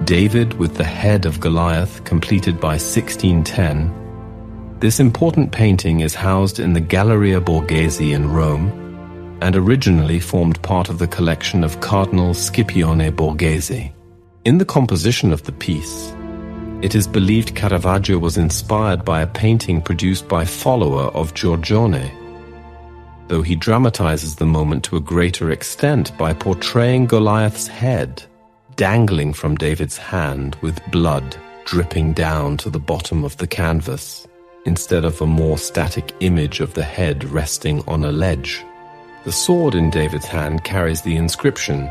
David with the head of Goliath, completed by 1610, this important painting is housed in the Galleria Borghese in Rome and originally formed part of the collection of Cardinal Scipione Borghese. In the composition of the piece, it is believed Caravaggio was inspired by a painting produced by a follower of Giorgione, though he dramatizes the moment to a greater extent by portraying Goliath's head dangling from David's hand with blood dripping down to the bottom of the canvas, instead of a more static image of the head resting on a ledge. The sword in David's hand carries the inscription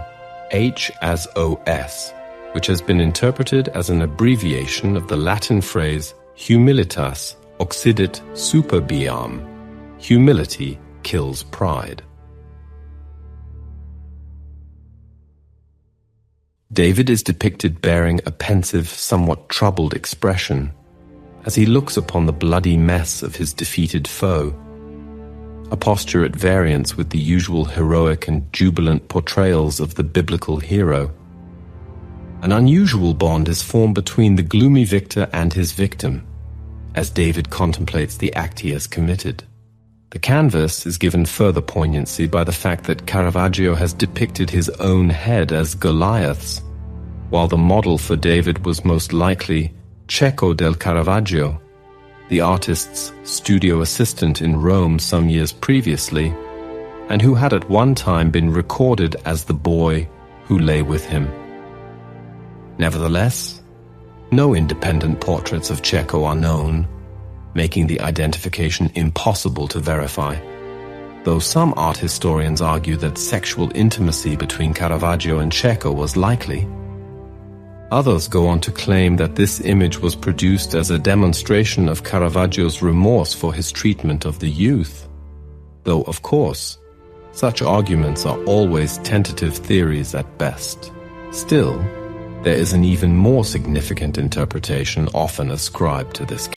HSOS, which has been interpreted as an abbreviation of the Latin phrase humilitas occidit superbiam. Humility kills pride. David is depicted bearing a pensive, somewhat troubled expression as he looks upon the bloody mess of his defeated foe, a posture at variance with the usual heroic and jubilant portrayals of the biblical hero. An unusual bond is formed between the gloomy victor and his victim, as David contemplates the act he has committed. The canvas is given further poignancy by the fact that Caravaggio has depicted his own head as Goliath's, while the model for David was most likely Cecco del Caravaggio, the artist's studio assistant in Rome some years previously, and who had at one time been recorded as the boy who lay with him. Nevertheless, no independent portraits of Cecco are known, making the identification impossible to verify, though some art historians argue that sexual intimacy between Caravaggio and Cecco was likely. Others go on to claim that this image was produced as a demonstration of Caravaggio's remorse for his treatment of the youth, though, of course, such arguments are always tentative theories at best. Still, there is an even more significant interpretation often ascribed to this